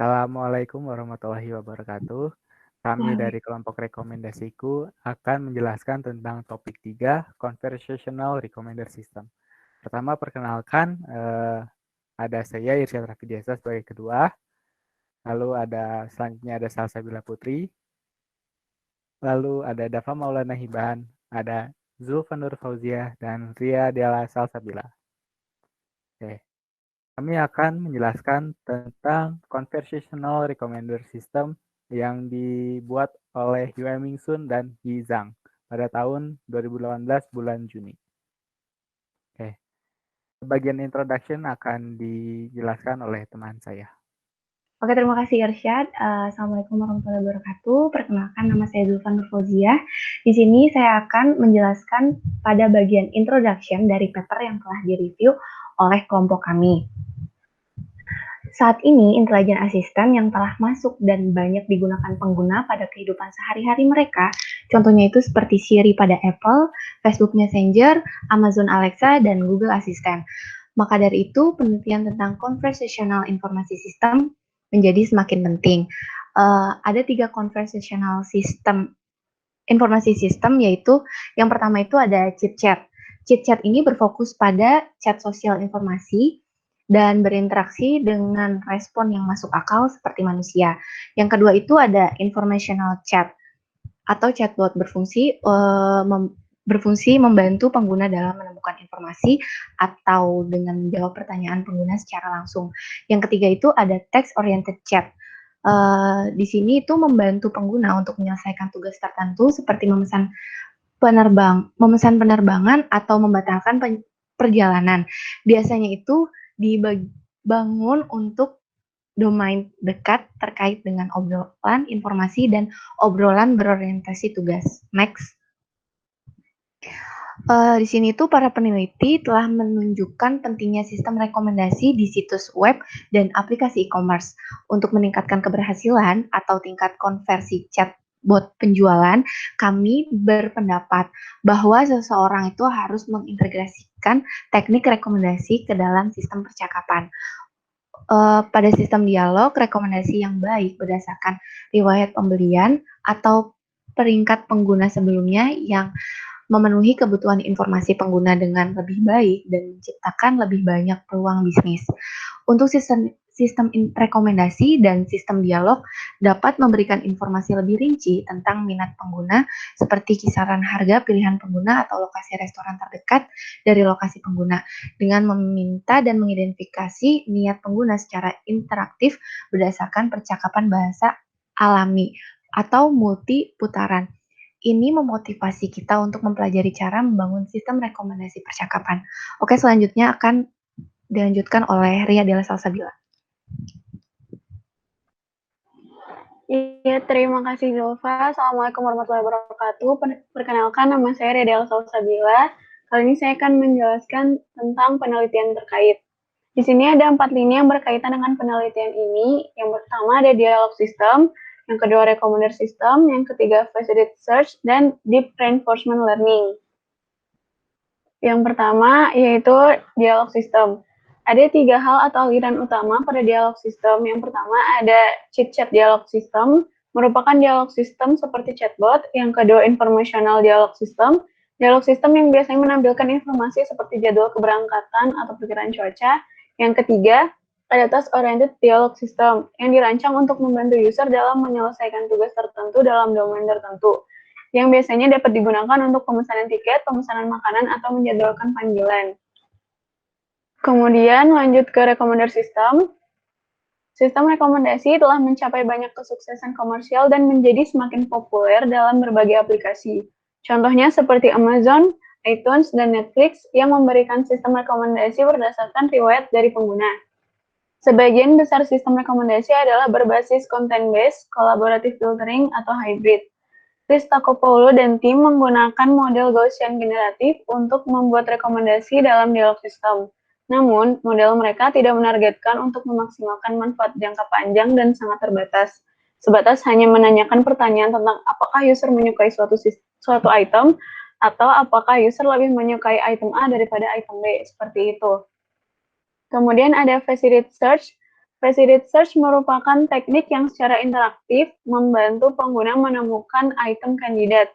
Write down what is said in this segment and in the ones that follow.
Assalamualaikum warahmatullahi wabarakatuh. Kami Wah, dari kelompok rekomendasiku akan menjelaskan tentang topik 3, Conversational Recommender System. Pertama, perkenalkan, ada saya Irsyad Rafidiyasa sebagai kedua, lalu selanjutnya ada Salsabila Putri, lalu ada Dava Maulana Hiban, ada Zulfanur Fauziah, dan Ria Della Salsabila. Oke. Kami akan menjelaskan tentang Conversational Recommender System yang dibuat oleh Yue Ming Sun dan Yi Zhang pada tahun 2018 bulan Juni. Oke, bagian introduction akan dijelaskan oleh teman saya. Oke, terima kasih Irsyad. Assalamualaikum warahmatullahi wabarakatuh. Perkenalkan, nama saya Zulfan Nurfauzia. Di sini saya akan menjelaskan pada bagian introduction dari paper yang telah direview oleh kelompok kami. Saat ini, intelijen asisten yang telah masuk dan banyak digunakan pengguna pada kehidupan sehari-hari mereka, contohnya itu seperti Siri pada Apple, Facebook Messenger, Amazon Alexa, dan Google Assistant. Maka dari itu, penelitian tentang conversational informasi system menjadi semakin penting. Ada 3 conversational system, informasi sistem, yaitu yang pertama itu ada chit chat. Chit chat ini berfokus pada chat sosial informasi dan berinteraksi dengan respon yang masuk akal seperti manusia. Yang kedua itu ada informational chat atau chatbot berfungsi membantu pengguna dalam menemukan informasi atau dengan menjawab pertanyaan pengguna secara langsung. Yang ketiga itu ada text oriented chat. Di sini itu membantu pengguna untuk menyelesaikan tugas tertentu seperti memesan penerbangan atau membatalkan perjalanan. Biasanya itu dibangun untuk domain dekat terkait dengan obrolan informasi dan obrolan berorientasi tugas. Next. Di sini tuh para peneliti telah menunjukkan pentingnya sistem rekomendasi di situs web dan aplikasi e-commerce untuk meningkatkan keberhasilan atau tingkat konversi chatbot penjualan. Kami berpendapat bahwa seseorang itu harus mengintegrasikan teknik rekomendasi ke dalam sistem percakapan. Pada sistem dialog, rekomendasi yang baik berdasarkan riwayat pembelian atau peringkat pengguna sebelumnya yang memenuhi kebutuhan informasi pengguna dengan lebih baik dan menciptakan lebih banyak peluang bisnis. Untuk sistem rekomendasi dan sistem dialog dapat memberikan informasi lebih rinci tentang minat pengguna seperti kisaran harga pilihan pengguna atau lokasi restoran terdekat dari lokasi pengguna dengan meminta dan mengidentifikasi niat pengguna secara interaktif berdasarkan percakapan bahasa alami atau multi putaran. Ini memotivasi kita untuk mempelajari cara membangun sistem rekomendasi percakapan. Oke, selanjutnya akan dilanjutkan oleh Ria Della Salsabila. Iya, terima kasih Zulfa. Assalamualaikum warahmatullahi wabarakatuh. Perkenalkan, nama saya Ria Della Salsabila. Kali ini saya akan menjelaskan tentang penelitian terkait. Di sini ada 4 lini yang berkaitan dengan penelitian ini. Yang pertama ada dialog system, yang kedua recommender system, yang ketiga facilitated search, dan deep reinforcement learning. Yang pertama yaitu dialog system. Ada 3 hal atau aliran utama pada dialog system. Yang pertama ada chit chat dialog system, merupakan dialog system seperti chatbot. Yang kedua informational dialog system yang biasanya menampilkan informasi seperti jadwal keberangkatan atau perkiraan cuaca. Yang ketiga ada task oriented dialog system yang dirancang untuk membantu user dalam menyelesaikan tugas tertentu dalam domain tertentu, yang biasanya dapat digunakan untuk pemesanan tiket, pemesanan makanan, atau menjadwalkan panggilan. Kemudian lanjut ke recommender system. Sistem rekomendasi telah mencapai banyak kesuksesan komersial dan menjadi semakin populer dalam berbagai aplikasi. Contohnya seperti Amazon, iTunes, dan Netflix yang memberikan sistem rekomendasi berdasarkan riwayat dari pengguna. Sebagian besar sistem rekomendasi adalah berbasis content-based, collaborative filtering, atau hybrid. Christodoulou dan tim menggunakan model Gaussian generatif untuk membuat rekomendasi dalam dialog sistem. Namun, model mereka tidak menargetkan untuk memaksimalkan manfaat jangka panjang dan sangat terbatas. Sebatas hanya menanyakan pertanyaan tentang apakah user menyukai suatu item, atau apakah user lebih menyukai item A daripada item B, seperti itu. Kemudian ada facilitated search. Faceit Search merupakan teknik yang secara interaktif membantu pengguna menemukan item kandidat.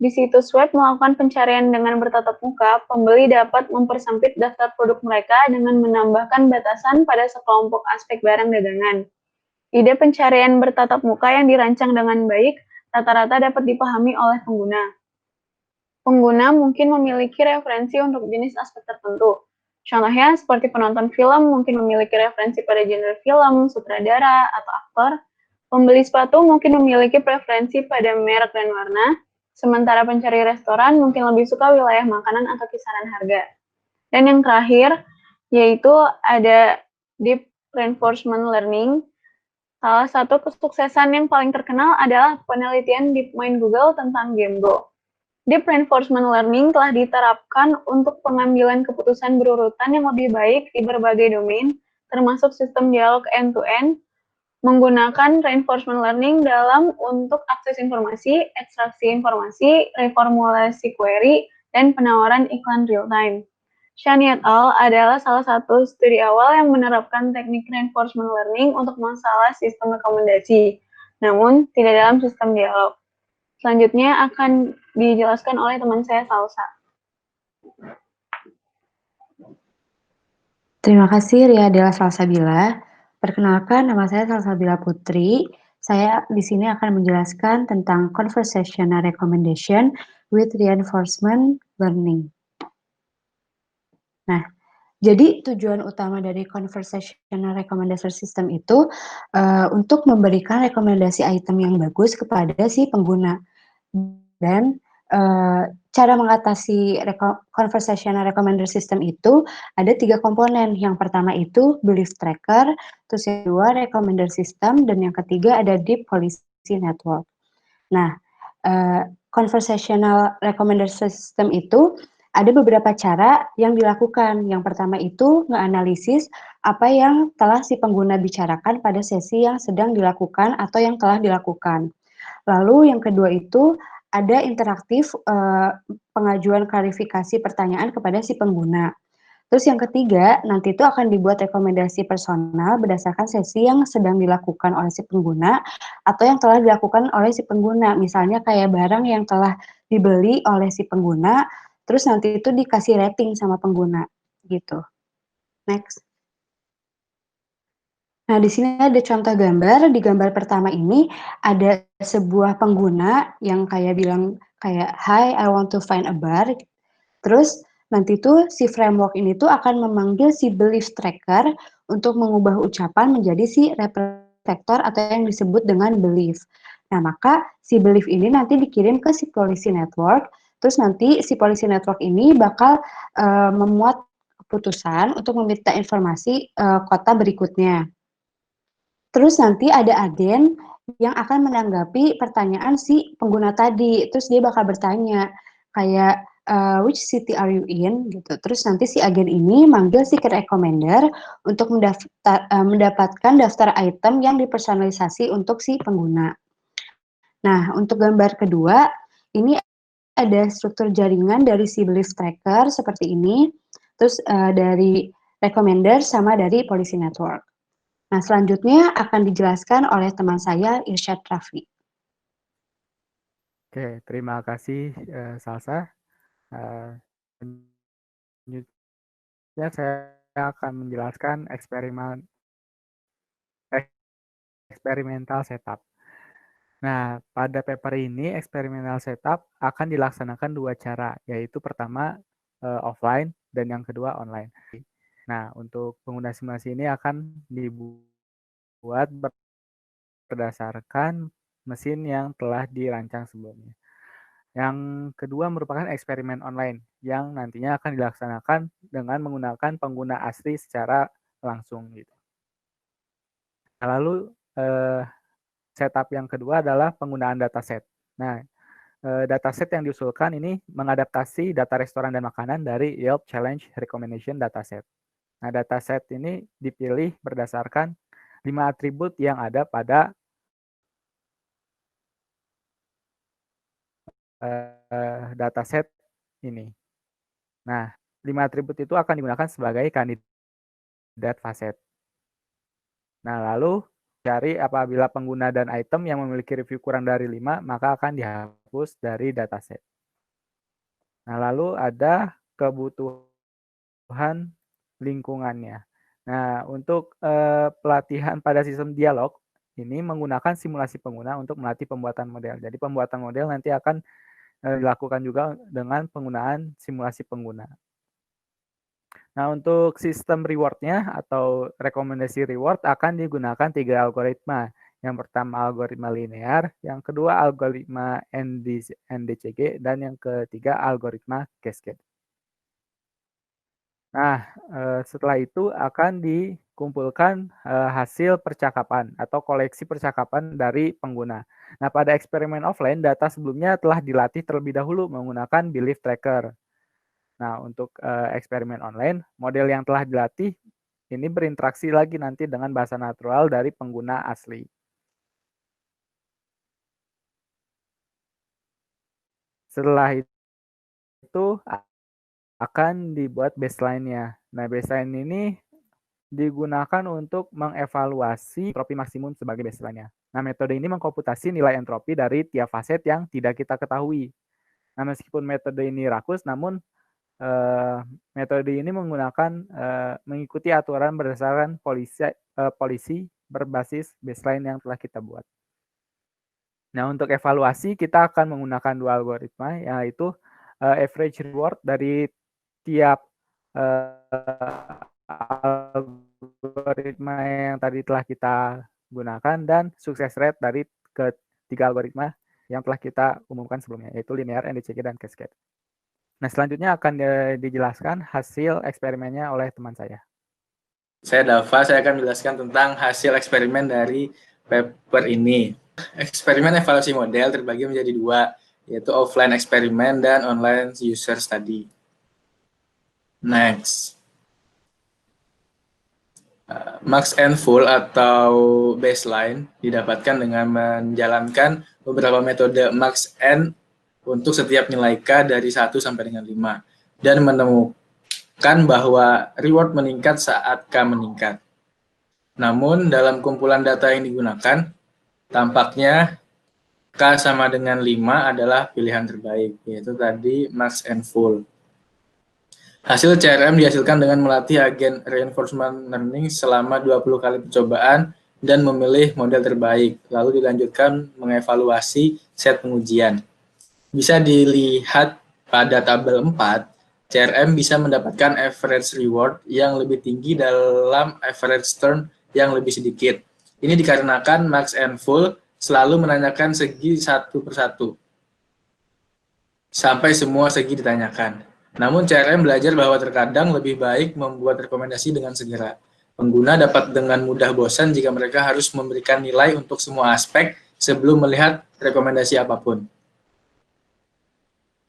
Di situs web melakukan pencarian dengan bertatap muka, pembeli dapat mempersempit daftar produk mereka dengan menambahkan batasan pada sekelompok aspek barang dagangan. Ide pencarian bertatap muka yang dirancang dengan baik rata-rata dapat dipahami oleh pengguna. Pengguna mungkin memiliki referensi untuk jenis aspek tertentu. Contohnya, seperti penonton film mungkin memiliki referensi pada genre film, sutradara, atau aktor. Pembeli sepatu mungkin memiliki preferensi pada merek dan warna, sementara pencari restoran mungkin lebih suka wilayah makanan atau kisaran harga. Dan yang terakhir, yaitu ada Deep Reinforcement Learning. Salah satu kesuksesan yang paling terkenal adalah penelitian DeepMind Google tentang GameGo. Deep Reinforcement Learning telah diterapkan untuk pengambilan keputusan berurutan yang lebih baik di berbagai domain, termasuk sistem dialog end-to-end, menggunakan reinforcement learning dalam untuk akses informasi, ekstraksi informasi, reformulasi query, dan penawaran iklan real-time. Shani et al. Adalah salah satu studi awal yang menerapkan teknik reinforcement learning untuk masalah sistem rekomendasi, namun tidak dalam sistem dialog. Selanjutnya akan dijelaskan oleh teman saya, Salsa. Terima kasih Ria Della Salsabila. Perkenalkan, nama saya Salsabila Putri. Saya di sini akan menjelaskan tentang conversational recommendation with reinforcement learning. Nah, jadi tujuan utama dari conversational recommendation system itu untuk memberikan rekomendasi item yang bagus kepada si pengguna. Dan cara mengatasi conversational recommender system itu ada 3 komponen. Yang pertama itu belief tracker, terus yang kedua recommender system, dan yang ketiga ada deep policy network. Nah, conversational recommender system itu ada beberapa cara yang dilakukan. Yang pertama itu nge-analisis apa yang telah si pengguna bicarakan pada sesi yang sedang dilakukan atau yang telah dilakukan. Lalu yang kedua itu ada interaktif pengajuan klarifikasi pertanyaan kepada si pengguna. Terus yang ketiga, nanti itu akan dibuat rekomendasi personal berdasarkan sesi yang sedang dilakukan oleh si pengguna atau yang telah dilakukan oleh si pengguna. Misalnya kayak barang yang telah dibeli oleh si pengguna, terus nanti itu dikasih rating sama pengguna, gitu. Next. Nah, di sini ada contoh gambar. Di gambar pertama ini ada sebuah pengguna yang kayak bilang kayak, "Hi, I want to find a bar." Terus nanti tuh si framework ini tuh akan memanggil si belief tracker untuk mengubah ucapan menjadi si reflektor atau yang disebut dengan belief. Nah, maka si belief ini nanti dikirim ke si policy network. Terus nanti si policy network ini bakal memuat keputusan untuk meminta informasi kota berikutnya. Terus nanti ada agen yang akan menanggapi pertanyaan si pengguna tadi. Terus dia bakal bertanya kayak which city are you in gitu. Terus nanti si agen ini manggil si recommender untuk mendapatkan daftar item yang dipersonalisasi untuk si pengguna. Nah, untuk gambar kedua, ini ada struktur jaringan dari si belief tracker seperti ini. Terus dari recommender sama dari policy network. Nah, selanjutnya akan dijelaskan oleh teman saya, Irsyad Rafli. Oke, terima kasih Salsa. Selanjutnya saya akan menjelaskan eksperimental setup. Nah, pada paper ini eksperimental setup akan dilaksanakan 2 cara, yaitu pertama offline dan yang kedua online. Nah, untuk pengguna simulasi ini akan dibuat berdasarkan mesin yang telah dirancang sebelumnya. Yang kedua merupakan eksperimen online yang nantinya akan dilaksanakan dengan menggunakan pengguna asli secara langsung gitu. Nah, lalu setup yang kedua adalah penggunaan dataset. Nah, dataset yang diusulkan ini mengadaptasi data restoran dan makanan dari Yelp Challenge Recommendation Dataset. Nah, dataset ini dipilih berdasarkan 5 atribut yang ada pada dataset ini. Nah, 5 atribut itu akan digunakan sebagai kandidat facet. Nah, lalu cari apabila pengguna dan item yang memiliki review kurang dari 5, maka akan dihapus dari dataset. Nah, lalu ada kebutuhan lingkungannya. Nah, untuk pelatihan pada sistem dialog, ini menggunakan simulasi pengguna untuk melatih pembuatan model. Jadi pembuatan model nanti akan dilakukan juga dengan penggunaan simulasi pengguna. Nah, untuk sistem reward-nya atau rekomendasi reward akan digunakan 3 algoritma. Yang pertama algoritma linear, yang kedua algoritma NDCG, dan yang ketiga algoritma cascade. Nah, setelah itu akan dikumpulkan hasil percakapan atau koleksi percakapan dari pengguna. Nah, pada eksperimen offline, data sebelumnya telah dilatih terlebih dahulu menggunakan belief tracker. Nah, untuk eksperimen online, model yang telah dilatih ini berinteraksi lagi nanti dengan bahasa natural dari pengguna asli. Setelah itu akan dibuat baseline-nya. Nah, baseline ini digunakan untuk mengevaluasi entropi maksimum sebagai baseline-nya. Nah, metode ini mengkomputasi nilai entropi dari tiap faset yang tidak kita ketahui. Nah, meskipun metode ini rakus, namun metode ini mengikuti aturan berdasarkan polisi berbasis baseline yang telah kita buat. Nah, untuk evaluasi kita akan menggunakan 2 algoritma, yaitu average reward dari tiap algoritma yang tadi telah kita gunakan dan success rate dari ketiga algoritma yang telah kita umumkan sebelumnya, yaitu linear, NDCG, dan cascade. Nah, selanjutnya akan dijelaskan hasil eksperimennya oleh teman saya. Saya Dava, saya akan menjelaskan tentang hasil eksperimen dari paper ini. Eksperimen evaluasi model terbagi menjadi 2, yaitu offline eksperimen dan online user study. Next. Max and full atau baseline didapatkan dengan menjalankan beberapa metode max and untuk setiap nilai K dari 1 sampai dengan 5 dan menemukan bahwa reward meningkat saat K meningkat. Namun dalam kumpulan data yang digunakan, tampaknya K sama dengan 5 adalah pilihan terbaik, yaitu tadi max and full. Hasil CRM dihasilkan dengan melatih agen reinforcement learning selama 20 kali percobaan dan memilih model terbaik, lalu dilanjutkan mengevaluasi set pengujian. Bisa dilihat pada tabel 4, CRM bisa mendapatkan average reward yang lebih tinggi dalam average turn yang lebih sedikit. Ini dikarenakan max and full selalu menanyakan segi satu persatu, sampai semua segi ditanyakan. Namun CRM belajar bahwa terkadang lebih baik membuat rekomendasi dengan segera. Pengguna dapat dengan mudah bosan jika mereka harus memberikan nilai untuk semua aspek sebelum melihat rekomendasi apapun.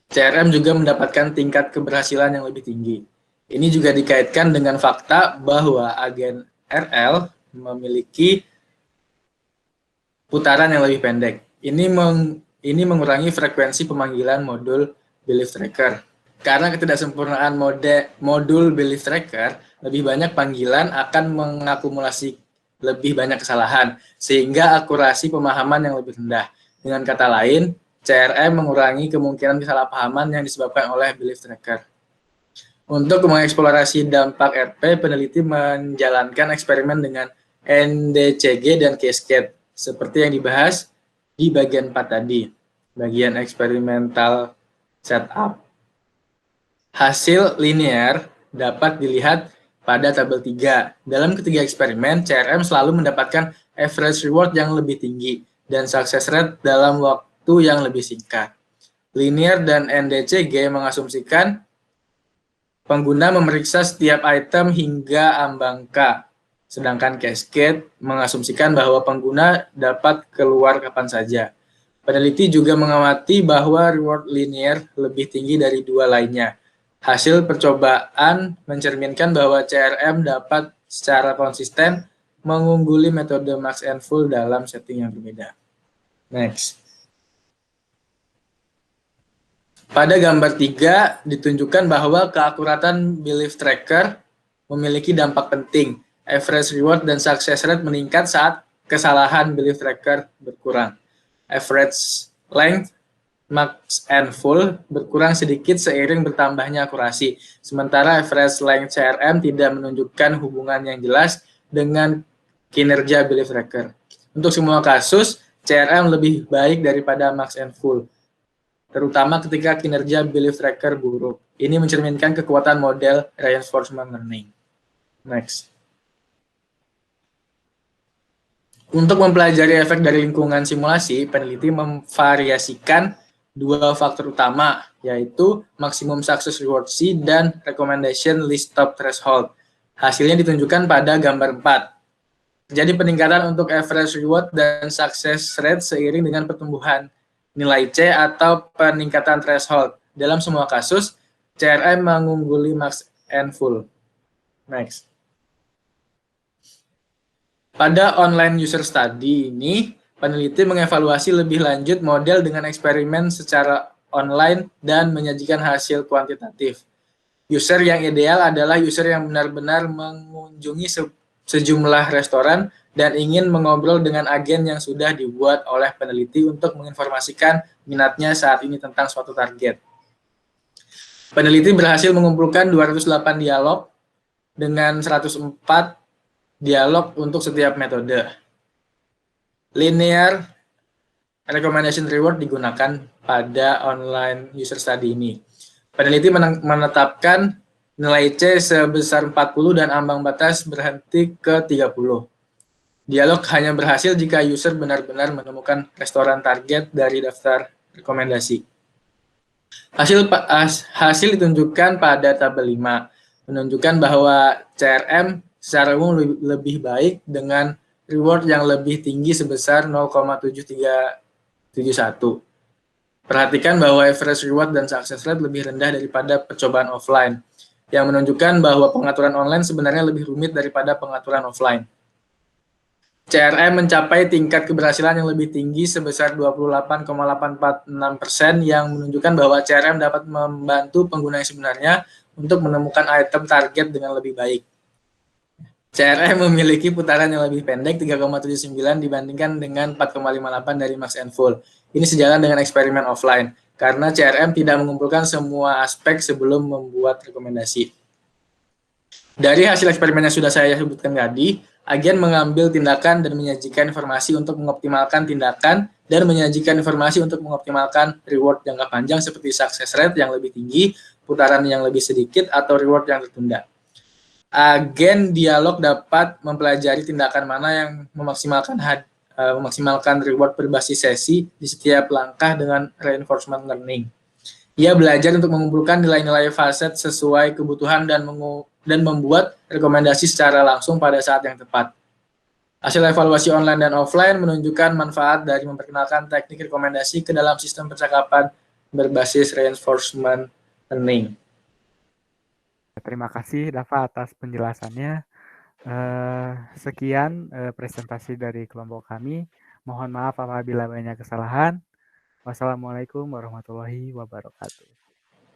CRM juga mendapatkan tingkat keberhasilan yang lebih tinggi. Ini juga dikaitkan dengan fakta bahwa agen RL memiliki putaran yang lebih pendek. Ini mengurangi frekuensi pemanggilan modul belief tracker. Karena ketidaksempurnaan modul belief tracker, lebih banyak panggilan akan mengakumulasi lebih banyak kesalahan, sehingga akurasi pemahaman yang lebih rendah. Dengan kata lain, CRM mengurangi kemungkinan kesalahpahaman yang disebabkan oleh belief tracker. Untuk mengeksplorasi dampak RP, peneliti menjalankan eksperimen dengan NDCG dan cascade, seperti yang dibahas di bagian 4 tadi, bagian eksperimental setup. Hasil linear dapat dilihat pada tabel 3. Dalam ketiga eksperimen, CRM selalu mendapatkan average reward yang lebih tinggi dan success rate dalam waktu yang lebih singkat. Linear dan NDCG mengasumsikan pengguna memeriksa setiap item hingga ambang K, sedangkan Cascade mengasumsikan bahwa pengguna dapat keluar kapan saja. Peneliti juga mengamati bahwa reward linear lebih tinggi dari 2 lainnya. Hasil percobaan mencerminkan bahwa CRM dapat secara konsisten mengungguli metode max and full dalam setting yang berbeda. Next. Pada gambar 3 ditunjukkan bahwa keakuratan belief tracker memiliki dampak penting. average reward dan success rate meningkat saat kesalahan belief tracker berkurang. Average length, max and full berkurang sedikit seiring bertambahnya akurasi. Sementara average length CRM tidak menunjukkan hubungan yang jelas dengan kinerja belief tracker. Untuk semua kasus, CRM lebih baik daripada max and full, terutama ketika kinerja belief tracker buruk. Ini mencerminkan kekuatan model reinforcement learning. Next. Untuk mempelajari efek dari lingkungan simulasi, peneliti memvariasikan dua faktor utama, yaitu maksimum success reward C dan recommendation least top threshold. Hasilnya ditunjukkan pada gambar 4. Terjadi peningkatan untuk average reward dan success rate seiring dengan pertumbuhan nilai C atau peningkatan threshold. Dalam semua kasus, CRM mengungguli max and full. Next. Pada online user study ini, peneliti mengevaluasi lebih lanjut model dengan eksperimen secara online dan menyajikan hasil kuantitatif. User yang ideal adalah user yang benar-benar mengunjungi sejumlah restoran dan ingin mengobrol dengan agen yang sudah dibuat oleh peneliti untuk menginformasikan minatnya saat ini tentang suatu target. Peneliti berhasil mengumpulkan 208 dialog dengan 104 dialog untuk setiap metode. Linear recommendation reward digunakan pada online user study ini. Peneliti menetapkan nilai C sebesar 40 dan ambang batas berhenti ke 30. Dialog hanya berhasil jika user benar-benar menemukan restoran target dari daftar rekomendasi. Hasil ditunjukkan pada tabel 5, menunjukkan bahwa CRM secara umum lebih baik dengan reward yang lebih tinggi sebesar 0,7371. Perhatikan bahwa average reward dan success rate lebih rendah daripada percobaan offline, yang menunjukkan bahwa pengaturan online sebenarnya lebih rumit daripada pengaturan offline. CRM mencapai tingkat keberhasilan yang lebih tinggi sebesar 28,846%, yang menunjukkan bahwa CRM dapat membantu pengguna yang sebenarnya untuk menemukan item target dengan lebih baik. CRM memiliki putaran yang lebih pendek 3,79 dibandingkan dengan 4,58 dari max and full. Ini sejalan dengan eksperimen offline, karena CRM tidak mengumpulkan semua aspek sebelum membuat rekomendasi. Dari hasil eksperimen yang sudah saya sebutkan tadi, agen mengambil tindakan dan menyajikan informasi untuk mengoptimalkan tindakan dan menyajikan informasi untuk mengoptimalkan reward jangka panjang seperti success rate yang lebih tinggi, putaran yang lebih sedikit, atau reward yang tertunda. Agen dialog dapat mempelajari tindakan mana yang memaksimalkan reward berbasis sesi di setiap langkah dengan reinforcement learning. Ia belajar untuk mengumpulkan nilai-nilai facet sesuai kebutuhan dan membuat rekomendasi secara langsung pada saat yang tepat. Hasil evaluasi online dan offline menunjukkan manfaat dari memperkenalkan teknik rekomendasi ke dalam sistem percakapan berbasis reinforcement learning. Terima kasih Dava atas penjelasannya. Sekian presentasi dari kelompok kami. Mohon maaf apabila banyak kesalahan. Wassalamualaikum warahmatullahi wabarakatuh.